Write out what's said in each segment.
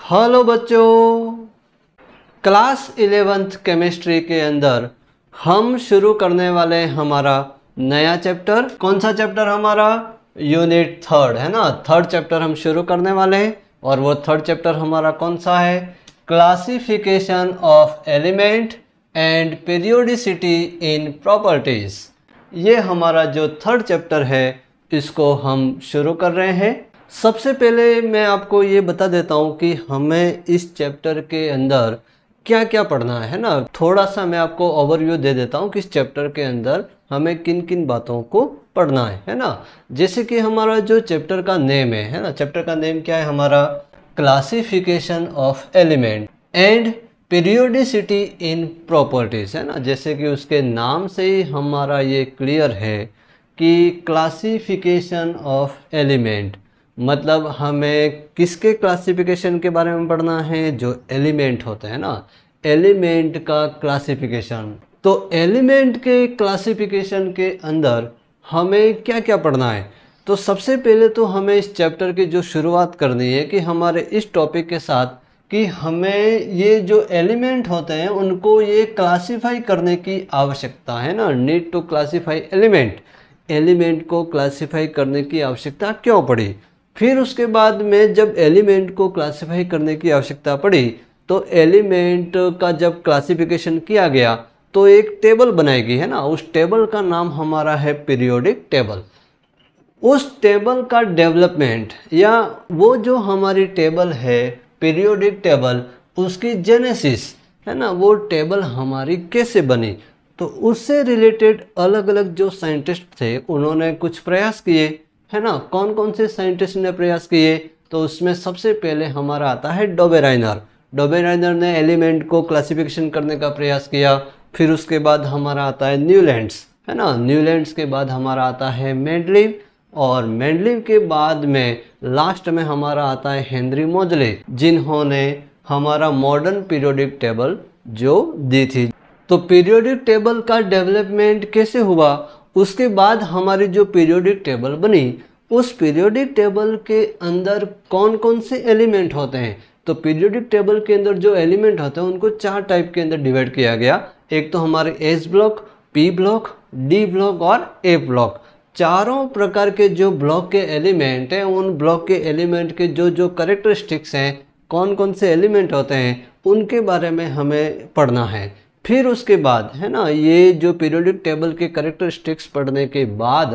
Hello बच्चों, class 11th chemistry के अंदर हम शुरू करने वाले हैं हमारा नया चैप्टर। कौन सा चैप्टर? हमारा यूनिट 3 है ना। 3rd चैप्टर हम शुरू करने वाले हैं और वो 3rd चैप्टर हमारा कौन सा है? Classification of element and periodicity in properties. ये हमारा जो 3rd चैप्टर है इसको हम शुरू कर रहे हैं। सबसे पहले मैं आपको ये बता देता हूँ कि हमें इस चैप्टर के अंदर क्या क्या पढ़ना है ना। थोड़ा सा मैं आपको ओवरव्यू दे देता हूँ कि इस चैप्टर के अंदर हमें किन किन बातों को पढ़ना है ना। जैसे कि हमारा जो चैप्टर का नेम है ना, चैप्टर का नेम क्या है हमारा? Classification of element and periodicity in properties है ना। जैसे कि उसके नाम से ही हमारा ये क्लियर है कि क्लासिफिकेशन ऑफ एलिमेंट मतलब हमें किसके क्लासिफिकेशन के बारे में पढ़ना है? जो एलिमेंट होते हैं ना, एलिमेंट का क्लासिफिकेशन। तो एलिमेंट के क्लासिफिकेशन के अंदर हमें क्या क्या पढ़ना है? तो सबसे पहले तो हमें इस चैप्टर की जो शुरुआत करनी है कि हमारे इस टॉपिक के साथ कि हमें ये जो एलिमेंट होते हैं उनको ये क्लासीफाई करने की आवश्यकता है ना। Need to classify element. Element को क्लासीफाई करने की आवश्यकता क्यों पड़ी? फिर उसके बाद में जब एलिमेंट को क्लासिफाई करने की आवश्यकता पड़ी तो एलिमेंट का जब क्लासिफिकेशन किया गया तो एक टेबल बनाएगी है ना। उस टेबल का नाम हमारा है पीरियोडिक टेबल। उस टेबल का डेवलपमेंट या वो जो हमारी टेबल है पीरियोडिक टेबल, उसकी जेनेसिस है ना, वो टेबल हमारी कैसे बनी, तो उससे रिलेटेड अलग अलग जो साइंटिस्ट थे उन्होंने कुछ प्रयास किए है ना। कौन कौन से साइंटिस्ट ने प्रयास किए? तो उसमें सबसे पहले हमारा आता है डोबेराइनर। डोबेराइनर ने एलिमेंट को क्लासिफिकेशन करने का प्रयास किया। फिर उसके बाद हमारा आता है न्यूलैंड्स है ना। न्यूलैंड्स के बाद हमारा आता है मेंडलीव और मेंडलीव के बाद में लास्ट में हमारा आता है हेनरी मोजले, जिन्होंने हमारा मॉडर्न पीरियोडिक टेबल जो दी थी। तो पीरियोडिक टेबल का डेवलपमेंट कैसे हुआ? उसके बाद हमारी जो पीरियोडिक टेबल बनी, उस पीरियोडिक टेबल के अंदर कौन कौन से एलिमेंट होते हैं? तो पीरियोडिक टेबल के अंदर जो एलिमेंट होते हैं उनको 4 टाइप के अंदर डिवाइड किया गया। एक तो हमारे S block, P block, D block और ए ब्लॉक। चारों प्रकार के जो ब्लॉक के एलिमेंट हैं, उन ब्लॉक के एलिमेंट के जो जो कैरेक्टरिस्टिक्स हैं, कौन कौन से एलिमेंट होते हैं, उनके बारे में हमें पढ़ना है। फिर उसके बाद है ना, ये जो पीरियोडिक टेबल के कैरेक्टरिस्टिक्स पढ़ने के बाद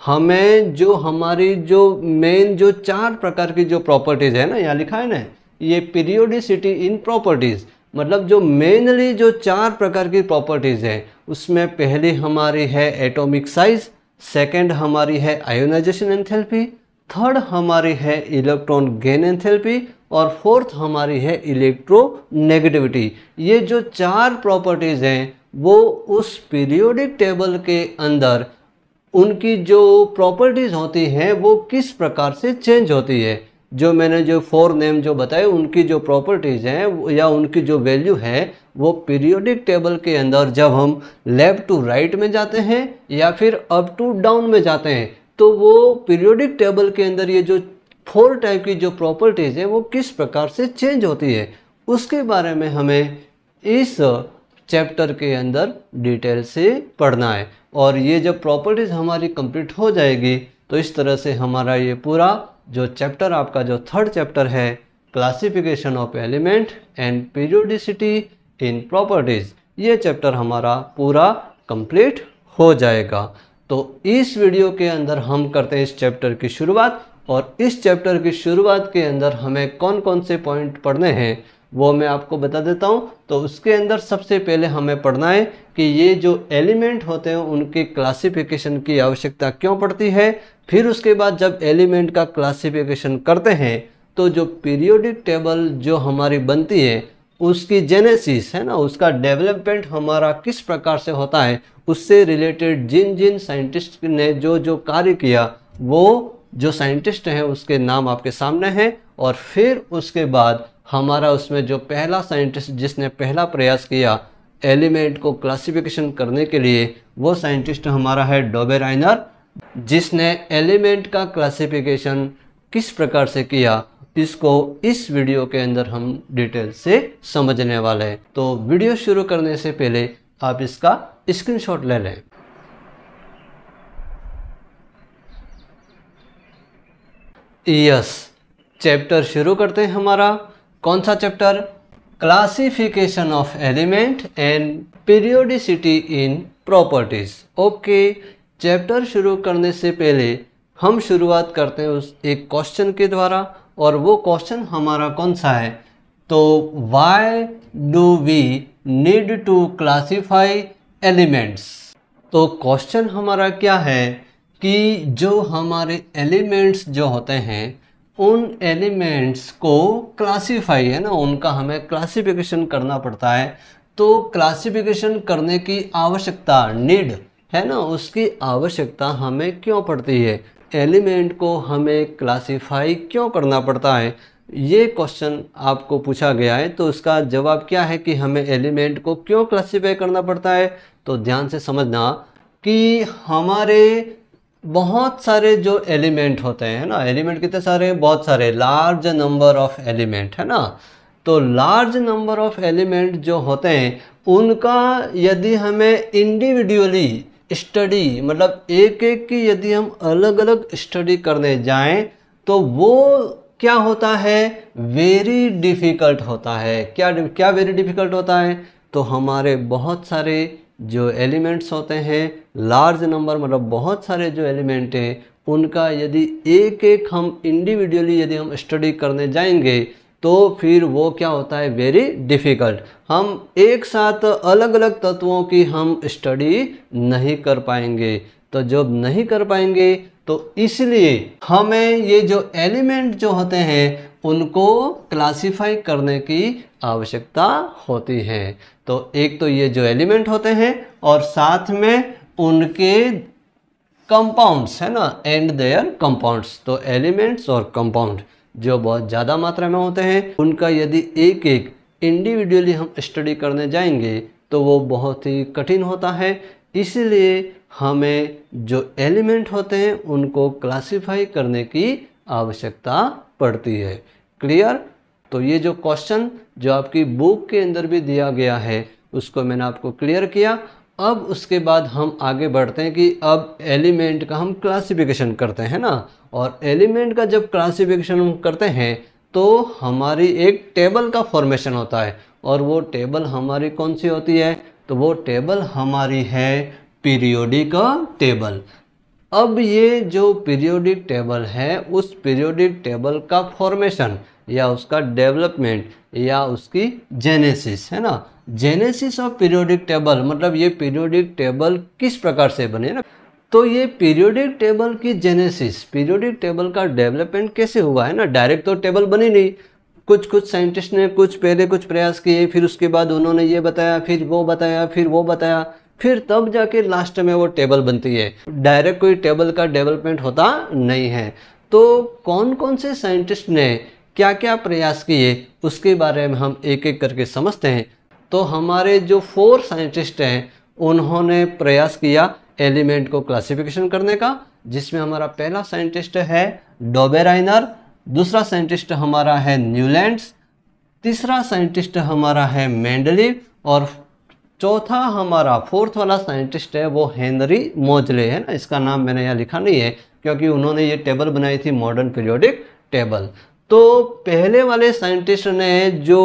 हमें जो हमारी जो मेन जो 4 प्रकार की जो प्रॉपर्टीज़ है ना, यहाँ लिखा है ना, ये पीरियोडिसिटी इन प्रॉपर्टीज़ मतलब जो मेनली जो 4 प्रकार की प्रॉपर्टीज़ है, उसमें पहली हमारी है एटॉमिक साइज, सेकंड हमारी है आयोनाइजेशन एंथैल्पी, थर्ड हमारी है इलेक्ट्रॉन गेन एंथैल्पी और फोर्थ हमारी है इलेक्ट्रोनेगेटिविटी। ये जो 4 प्रॉपर्टीज़ हैं वो उस पीरियोडिक टेबल के अंदर उनकी जो प्रॉपर्टीज़ होती हैं वो किस प्रकार से चेंज होती है। जो मैंने जो 4 नेम जो बताए, उनकी जो प्रॉपर्टीज़ हैं या उनकी जो वैल्यू है वो पीरियोडिक टेबल के अंदर जब हम लेफ्ट टू राइट में जाते हैं या फिर अप टू डाउन में जाते हैं तो वो पीरियोडिक टेबल के अंदर ये जो 4 टाइप की जो प्रॉपर्टीज़ है वो किस प्रकार से चेंज होती है, उसके बारे में हमें इस चैप्टर के अंदर डिटेल से पढ़ना है। और ये जब प्रॉपर्टीज़ हमारी कंप्लीट हो जाएगी तो इस तरह से हमारा ये पूरा जो चैप्टर आपका जो 3rd चैप्टर है classification of element and periodicity in properties, ये चैप्टर हमारा पूरा कंप्लीट हो जाएगा। तो इस वीडियो के अंदर हम करते हैं इस चैप्टर की शुरुआत और इस चैप्टर की शुरुआत के अंदर हमें कौन कौन से पॉइंट पढ़ने हैं वो मैं आपको बता देता हूं। तो उसके अंदर सबसे पहले हमें पढ़ना है कि ये जो एलिमेंट होते हैं उनके क्लासिफिकेशन की आवश्यकता क्यों पड़ती है। फिर उसके बाद जब एलिमेंट का क्लासिफिकेशन करते हैं तो जो पीरियोडिक टेबल जो हमारी बनती है उसकी जेनेसिस है ना, उसका डेवलपमेंट हमारा किस प्रकार से होता है, उससे रिलेटेड जिन जिन साइंटिस्ट ने जो जो कार्य किया वो जो साइंटिस्ट हैं उसके नाम आपके सामने हैं। और फिर उसके बाद हमारा उसमें जो पहला साइंटिस्ट जिसने पहला प्रयास किया एलिमेंट को क्लासिफिकेशन करने के लिए, वो साइंटिस्ट हमारा है डोबेराइनर, जिसने एलिमेंट का क्लासिफिकेशन किस प्रकार से किया इसको इस वीडियो के अंदर हम डिटेल से समझने वाले हैं। तो वीडियो शुरू करने से पहले आप इसका स्क्रीनशॉट ले लें। यस, चैप्टर शुरू करते हैं। हमारा कौन सा chapter? Classification of element and periodicity in properties. Okay, chapter शुरू करने से पहले हम शुरुआत करते हैं उस एक क्वेश्चन के द्वारा, और वो क्वेश्चन हमारा कौन सा है? तो why do we need to classify elements. तो क्वेश्चन हमारा क्या है कि जो हमारे एलिमेंट्स जो होते हैं उन एलिमेंट्स को क्लासिफाई, है ना, उनका हमें क्लासिफिकेशन करना पड़ता है। तो क्लासिफिकेशन करने की आवश्यकता, नीड, है ना, उसकी आवश्यकता हमें क्यों पड़ती है? एलिमेंट को हमें क्लासिफाई क्यों करना पड़ता है? ये क्वेश्चन आपको पूछा गया है। तो उसका जवाब क्या है कि हमें एलिमेंट को क्यों क्लासिफाई करना पड़ता है? तो ध्यान से समझना कि हमारे बहुत सारे जो एलिमेंट होते हैं, है ना, एलिमेंट कितने सारे? बहुत सारे, लार्ज नंबर ऑफ एलिमेंट, है ना। तो लार्ज नंबर ऑफ एलिमेंट जो होते हैं उनका यदि हमें इंडिविजुअली स्टडी, मतलब एक एक की यदि हम अलग अलग स्टडी करने जाएं तो वो क्या होता है? वेरी डिफ़िकल्ट होता है। क्या क्या वेरी डिफ़िकल्ट होता है? तो हमारे बहुत सारे जो एलिमेंट्स होते हैं, लार्ज नंबर मतलब बहुत सारे जो एलिमेंट हैं, उनका यदि एक एक हम इंडिविजुअली यदि हम स्टडी करने जाएंगे तो फिर वो क्या होता है? Very difficult. हम एक साथ अलग अलग तत्वों की हम स्टडी नहीं कर पाएंगे। तो जब नहीं कर पाएंगे तो इसलिए हमें ये जो एलिमेंट जो होते हैं उनको क्लासिफाई करने की आवश्यकता होती है। तो एक तो ये जो एलिमेंट होते हैं और साथ में उनके कंपाउंड्स, है ना, एंड देयर कंपाउंड्स। तो एलिमेंट्स और कंपाउंड जो बहुत ज़्यादा मात्रा में होते हैं उनका यदि एक एक इंडिविजुअली हम स्टडी करने जाएंगे तो वो बहुत ही कठिन होता है। इसलिए हमें जो एलिमेंट होते हैं उनको क्लासिफाई करने की आवश्यकता पड़ती है। क्लियर? तो ये जो क्वेश्चन जो आपकी बुक के अंदर भी दिया गया है उसको मैंने आपको क्लियर किया। अब उसके बाद हम आगे बढ़ते हैं कि अब एलिमेंट का हम क्लासिफिकेशन करते हैं ना, और एलिमेंट का जब क्लासिफिकेशन हम करते हैं तो हमारी एक टेबल का फॉर्मेशन होता है, और वो टेबल हमारी कौन सी होती है? तो वो टेबल हमारी है पीरियोडिक टेबल। अब ये जो पीरियोडिक टेबल है उस पीरियोडिक टेबल का फॉर्मेशन या उसका डेवलपमेंट या उसकी जेनेसिस, है ना, जेनेसिस ऑफ पीरियोडिक टेबल, मतलब ये पीरियोडिक टेबल किस प्रकार से बने ना। तो ये पीरियोडिक टेबल की जेनेसिस, पीरियोडिक टेबल का डेवलपमेंट कैसे हुआ, है ना। डायरेक्ट तो टेबल बनी नहीं, कुछ साइंटिस्ट ने कुछ पहले कुछ प्रयास किए, फिर उसके बाद उन्होंने ये बताया, फिर वो बताया, फिर वो बताया, फिर तब जाके लास्ट में वो टेबल बनती है। डायरेक्ट कोई टेबल का डेवलपमेंट होता नहीं है। तो कौन कौन से साइंटिस्ट ने क्या क्या प्रयास किए उसके बारे में हम एक एक करके समझते हैं। तो हमारे जो 4 साइंटिस्ट हैं उन्होंने प्रयास किया एलिमेंट को क्लासिफिकेशन करने का, जिसमें हमारा पहला साइंटिस्ट है डोबेराइनर, दूसरा साइंटिस्ट हमारा है न्यूलैंड्स, तीसरा साइंटिस्ट हमारा है मेंडलीव, और चौथा हमारा 4th वाला साइंटिस्ट है वो हेनरी मोजले, है ना। इसका नाम मैंने यहाँ लिखा नहीं है क्योंकि उन्होंने ये टेबल बनाई थी, मॉडर्न पीरियोडिक टेबल। तो पहले वाले साइंटिस्ट ने जो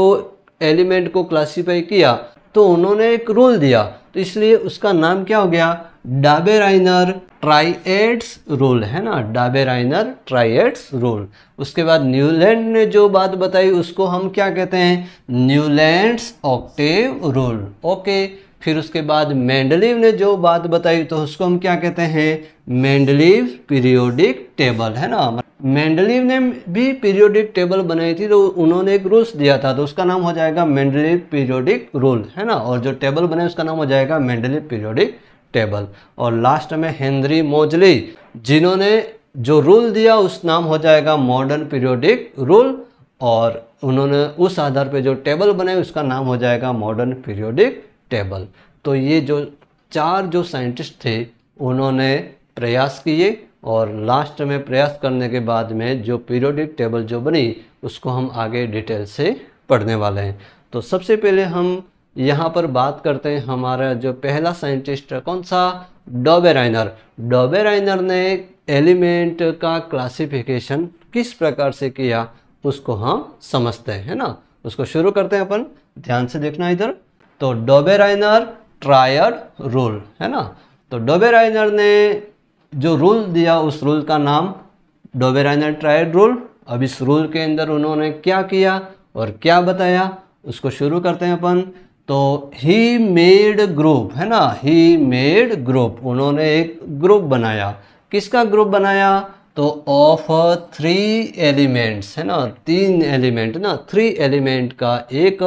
एलिमेंट को क्लासीफाई किया तो उन्होंने एक रूल दिया, तो इसलिए उसका नाम क्या हो गया? डाबेराइनर ट्राइएड्स रूल, है ना, डाबेराइनर ट्राइएड्स रूल। उसके बाद न्यूलैंड ने जो बात बताई उसको हम क्या कहते हैं? Newlands Octave rule. ओके, फिर उसके बाद मेंडलीव ने जो बात बताई तो उसको हम क्या कहते हैं? मेंडलीव पीरियोडिक टेबल, है ना। मेंडलीव ने भी पीरियोडिक टेबल बनाई थी तो उन्होंने एक रूल्स दिया था, तो उसका नाम हो जाएगा मेंडलीव पीरियोडिक रूल, है ना। और जो टेबल बनाए उसका नाम हो जाएगा मेंडलीव पीरियोडिक टेबल। और लास्ट में हेनरी मोजले जिन्होंने जो रूल दिया उस नाम हो जाएगा मॉडर्न पीरियोडिक रूल, और उन्होंने उस आधार पे जो टेबल बनाई उसका नाम हो जाएगा मॉडर्न पीरियोडिक टेबल। तो ये जो 4 जो साइंटिस्ट थे उन्होंने प्रयास किए और लास्ट में प्रयास करने के बाद में जो पीरियोडिक टेबल जो बनी उसको हम आगे डिटेल से पढ़ने वाले हैं। तो सबसे पहले हम यहाँ पर बात करते हैं हमारा जो पहला साइंटिस्ट कौन सा, डॉबेराइनर। डॉबेराइनर ने एलिमेंट का क्लासिफिकेशन किस प्रकार से किया उसको हम समझते हैं ना। उसको शुरू करते हैं अपन, ध्यान से देखना इधर। तो डॉबेराइनर ट्रायड रूल है ना। तो डॉबेराइनर ने जो रूल दिया उस रूल का नाम डॉबेराइनर ट्रायड रूल। अब इस रूल के अंदर उन्होंने क्या किया और क्या बताया उसको शुरू करते हैं अपन। तो ही मेड ग्रुप है ना, ही मेड ग्रुप, उन्होंने एक ग्रुप बनाया। किसका ग्रुप बनाया, तो ऑफ 3 एलिमेंट्स है ना, 3 एलिमेंट ना, 3 एलिमेंट का एक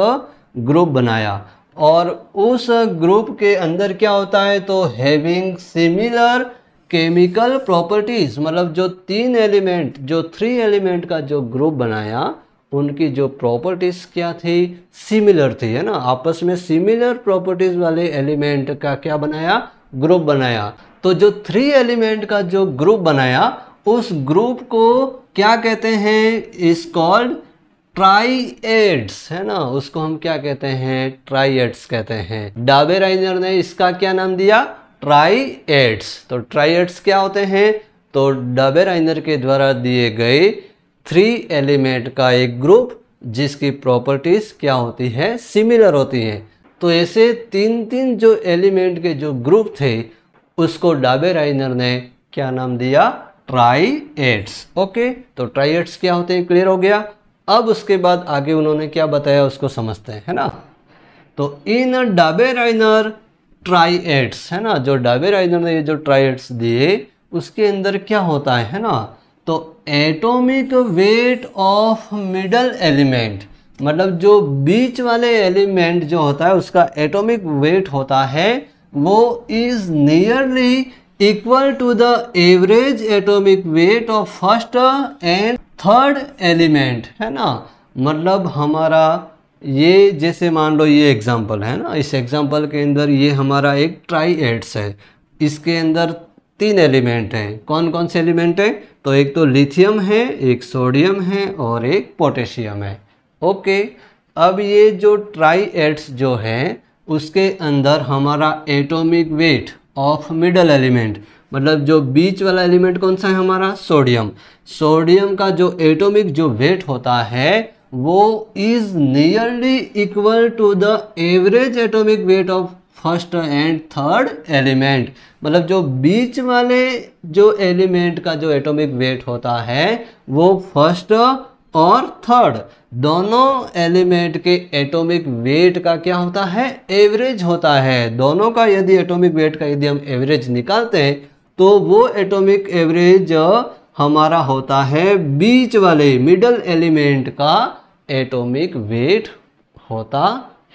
ग्रुप बनाया। और उस ग्रुप के अंदर क्या होता है, तो हैविंग सिमिलर केमिकल प्रॉपर्टीज, मतलब जो 3 एलिमेंट, जो 3 एलिमेंट का जो ग्रुप बनाया उनकी जो प्रॉपर्टीज क्या थी, सिमिलर थी है ना। आपस में सिमिलर प्रॉपर्टीज वाले एलिमेंट का क्या बनाया, ग्रुप बनाया। तो जो 3 एलिमेंट का जो ग्रुप बनाया उस ग्रुप को क्या कहते हैं, इज कॉल्ड ट्राइएड्स है ना। उसको हम क्या कहते हैं, ट्राइएड्स कहते हैं। डॉबेराइनर ने इसका क्या नाम दिया, ट्राइएड्स। तो ट्राइएड्स क्या होते हैं, तो डॉबेराइनर के द्वारा दिए गए 3 एलिमेंट का एक ग्रुप जिसकी प्रॉपर्टीज क्या होती है, सिमिलर होती हैं। तो ऐसे 3 जो एलिमेंट के जो ग्रुप थे उसको डॉबेराइनर ने क्या नाम दिया, ट्राइएड्स। ओके, तो ट्राइएड्स क्या होते हैं, क्लियर हो गया। अब उसके बाद आगे उन्होंने क्या बताया उसको समझते हैं है ना। तो इन डॉबेराइनर ट्राइएड्स है ना, जो डॉबेराइनर ने ये जो ट्राइएड्स दिए उसके अंदर क्या होता है ना, तो atomic weight of middle element, मतलब जो बीच वाले एलिमेंट जो होता है उसका एटॉमिक वेट होता है वो is nearly equal to the average atomic weight of first and third element है ना। मतलब हमारा ये जैसे मान लो ये एग्जांपल है ना, इस एग्जांपल के अंदर ये हमारा एक ट्राइएड्स है, इसके अंदर 3 एलिमेंट हैं। कौन कौन से एलिमेंट है, तो एक तो लिथियम है, एक सोडियम है और एक पोटेशियम है। ओके, अब ये जो ट्राइएड्स जो है उसके अंदर हमारा atomic weight of middle element, मतलब जो बीच वाला एलिमेंट कौन सा है हमारा, सोडियम। सोडियम का जो एटॉमिक जो वेट होता है वो is nearly equal to the average atomic weight of first and third element, मतलब जो बीच वाले जो एलिमेंट का जो एटॉमिक वेट होता है वो फर्स्ट और थर्ड दोनों एलिमेंट के एटॉमिक वेट का क्या होता है, एवरेज होता है। दोनों का यदि एटॉमिक वेट का यदि हम एवरेज निकालते हैं तो वो एटॉमिक एवरेज हमारा होता है बीच वाले मिडल एलिमेंट का एटॉमिक वेट होता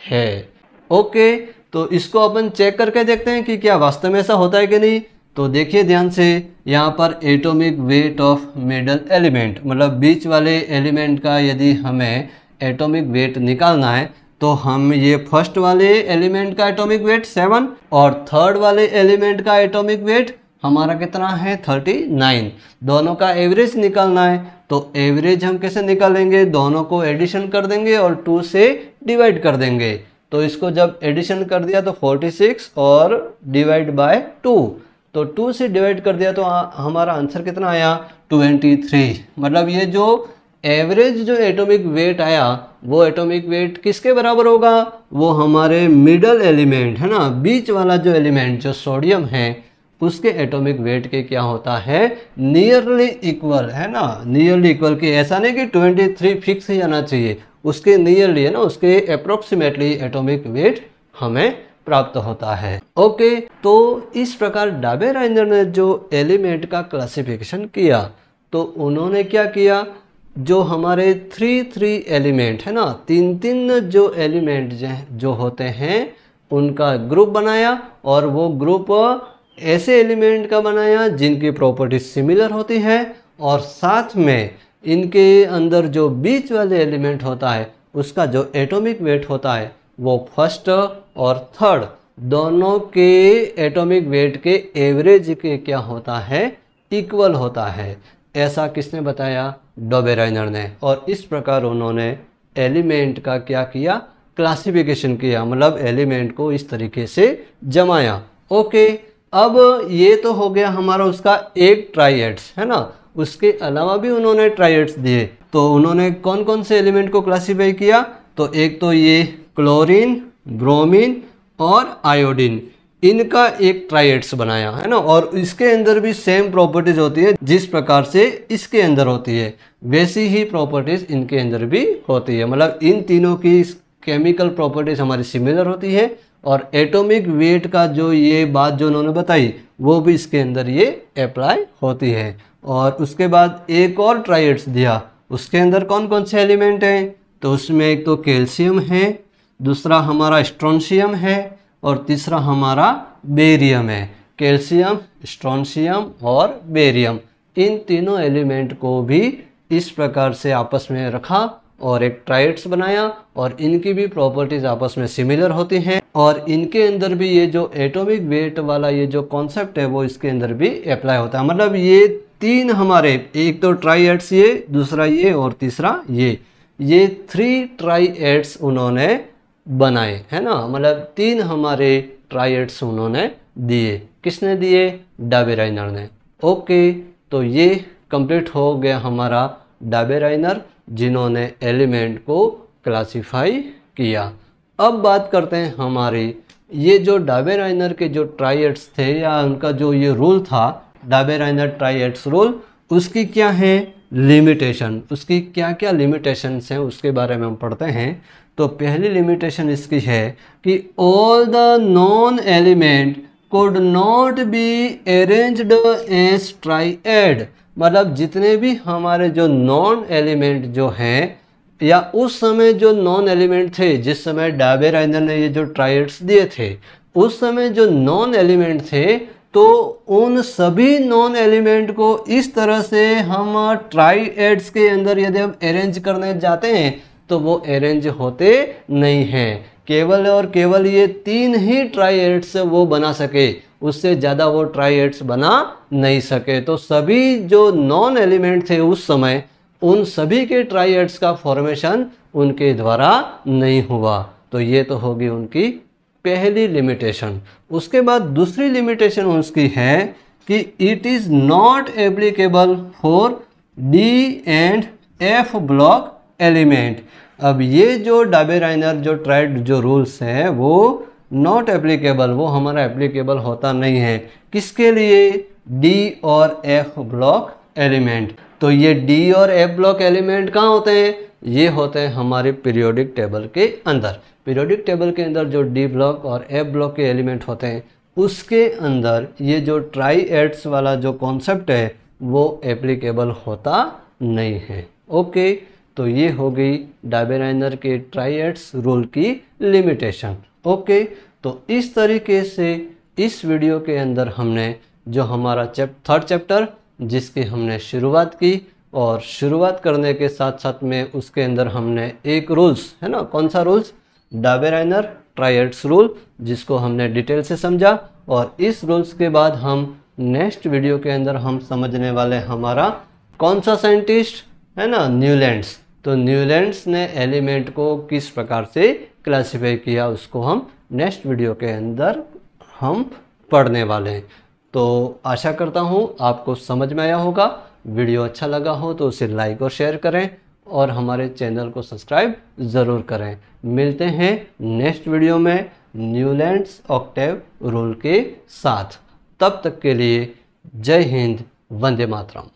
है। ओके, तो इसको अपन चेक करके देखते हैं कि क्या वास्तव में ऐसा होता है कि नहीं। तो देखिए ध्यान से, यहाँ पर atomic weight of middle element, मतलब बीच वाले एलिमेंट का यदि हमें एटॉमिक वेट निकालना है तो हम ये फर्स्ट वाले एलिमेंट का एटॉमिक वेट 7 और थर्ड वाले एलिमेंट का एटॉमिक वेट हमारा कितना है 39, दोनों का एवरेज निकालना है। तो एवरेज हम कैसे निकालेंगे, दोनों को एडिशन कर देंगे और 2 से डिवाइड कर देंगे। तो इसको जब एडिशन कर दिया तो 46 और डिवाइड बाय 2, तो 2 से डिवाइड कर दिया तो हमारा आंसर कितना आया 23। मतलब ये जो एवरेज जो एटॉमिक वेट आया वो एटॉमिक वेट किसके बराबर होगा, वो हमारे मिडल एलिमेंट है ना, बीच वाला जो एलिमेंट जो सोडियम है उसके एटॉमिक वेट के क्या होता है, नियरली इक्वल है ना। नियरली इक्वल के ऐसा नहीं कि 23 फिक्स ही आना चाहिए, उसके नियरली है ना, उसके अप्रोक्सीमेटली एटॉमिक वेट हमें प्राप्त होता है। ओके, तो इस प्रकार डॉबेराइनर ने जो एलिमेंट का क्लासिफिकेशन किया तो उन्होंने क्या किया, जो हमारे 3 एलिमेंट है ना, 3 जो एलिमेंट जो होते हैं उनका ग्रुप बनाया और वो ग्रुप ऐसे एलिमेंट का बनाया जिनकी प्रॉपर्टी सिमिलर होती है और साथ में इनके अंदर जो बीच वाले एलिमेंट होता है उसका जो एटॉमिक वेट होता है वो फर्स्ट और थर्ड दोनों के एटॉमिक वेट के एवरेज के क्या होता है, इक्वल होता है। ऐसा किसने बताया, डोबेराइनर ने। और इस प्रकार उन्होंने एलिमेंट का क्या किया, क्लासिफिकेशन किया, मतलब एलिमेंट को इस तरीके से जमाया। ओके, अब ये तो हो गया हमारा उसका एक ट्राइएड्स, है ना। उसके अलावा भी उन्होंने ट्राइएड्स दिए। तो उन्होंने कौन कौन से एलिमेंट को क्लासिफाई किया, तो एक तो ये क्लोरीन, ब्रोमीन और आयोडीन, इनका एक ट्राइएड्स बनाया, है ना। और इसके अंदर भी सेम प्रॉपर्टीज होती है, जिस प्रकार से इसके अंदर होती है वैसी ही प्रॉपर्टीज इनके अंदर भी होती है। मतलब इन तीनों की केमिकल प्रॉपर्टीज हमारी सिमिलर होती है, और एटॉमिक वेट का जो ये बात जो उन्होंने बताई वो भी इसके अंदर ये अप्लाई होती है। और उसके बाद एक और ट्राइएड्स दिया, उसके अंदर कौन कौन से एलिमेंट हैं, तो उसमें एक तो कैल्शियम है, दूसरा हमारा स्ट्रोंशियम है, और तीसरा हमारा बेरियम है। कैल्शियम, स्ट्रोंशियम और बेरियम, इन तीनों एलिमेंट को भी इस प्रकार से आपस में रखा और एक ट्राइएड्स बनाया, और इनकी भी प्रॉपर्टीज आपस में सिमिलर होती हैं, और इनके अंदर भी ये जो एटॉमिक वेट वाला ये जो कॉन्सेप्ट है वो इसके अंदर भी अप्लाई होता है। मतलब ये तीन हमारे, एक तो ट्राइएड्स ये, दूसरा ये और तीसरा ये 3 ट्राइएड्स उन्होंने बनाए, है ना। मतलब 3 हमारे ट्राइएड्स उन्होंने दिए। किसने दिए, डोबेराइनर ने। ओके, तो ये कंप्लीट हो गया हमारा डोबेराइनर, जिन्होंने एलिमेंट को क्लासिफाई किया। अब बात करते हैं हमारी ये जो डोबेराइनर के जो ट्राइएड्स थे, या उनका जो ये रूल था डोबेराइनर ट्राइएड्स रूल, उसकी क्या है लिमिटेशन, उसकी क्या क्या लिमिटेशंस हैं उसके बारे में हम पढ़ते हैं। तो पहली लिमिटेशन इसकी है कि all the non element could not be arranged as triad। मतलब जितने भी हमारे जो नॉन एलिमेंट जो हैं, या उस समय जो नॉन एलिमेंट थे, जिस समय डोबेराइनर ने ये जो ट्राइएड्स दिए थे, उस समय जो नॉन एलिमेंट थे, तो उन सभी नॉन एलिमेंट को इस तरह से हम ट्राइएड्स के अंदर यदि हम अरेंज करने जाते हैं तो वो अरेंज होते नहीं हैं। केवल और केवल ये 3 ही ट्राइएड्स वो बना सके, उससे ज़्यादा वो ट्राइएड्स बना नहीं सके। तो सभी जो नॉन एलिमेंट थे उस समय, उन सभी के ट्राइएड्स का फॉर्मेशन उनके द्वारा नहीं हुआ। तो ये तो होगी उनकी पहली लिमिटेशन। उसके बाद दूसरी लिमिटेशन उसकी है कि it is not applicable for D and F block element. अब ये जो डोबेराइनर जो ट्राइड जो रूल्स हैं वो नॉट एप्लीकेबल, वो हमारा एप्लीकेबल होता नहीं है। किसके लिए, डी और एफ ब्लॉक एलिमेंट। तो ये डी और एफ ब्लॉक एलिमेंट कहाँ होते हैं, ये होते हैं हमारे पीरियोडिक टेबल के अंदर। पीरियोडिक टेबल के अंदर जो डी ब्लॉक और एफ ब्लॉक के एलिमेंट होते हैं, उसके अंदर ये जो ट्राइएड्स वाला जो कॉन्सेप्ट है वो एप्लीकेबल होता नहीं है। ओके, तो ये हो गई डोबेराइनर के ट्राइएड्स रूल की लिमिटेशन। ओके, तो इस तरीके से इस वीडियो के अंदर हमने जो हमारा थर्ड चैप्टर जिसकी हमने शुरुआत की, और शुरुआत करने के साथ साथ में उसके अंदर हमने एक रूल्स, है ना, कौन सा रूल्स, डोबेराइनर ट्राइएड्स रूल, जिसको हमने डिटेल से समझा। और इस रूल्स के बाद हम नेक्स्ट वीडियो के अंदर हम समझने वाले हमारा कौन सा साइंटिस्ट है ना, न्यूलैंड्स। तो न्यूलैंड्स ने एलिमेंट को किस प्रकार से क्लासिफाई किया, उसको हम नेक्स्ट वीडियो के अंदर हम पढ़ने वाले हैं। तो आशा करता हूँ आपको समझ में आया होगा। वीडियो अच्छा लगा हो तो उसे लाइक और शेयर करें, और हमारे चैनल को सब्सक्राइब ज़रूर करें। मिलते हैं नेक्स्ट वीडियो में न्यूलैंड्स ऑक्टेव रूल के साथ। तब तक के लिए जय हिंद, वंदे मातरम।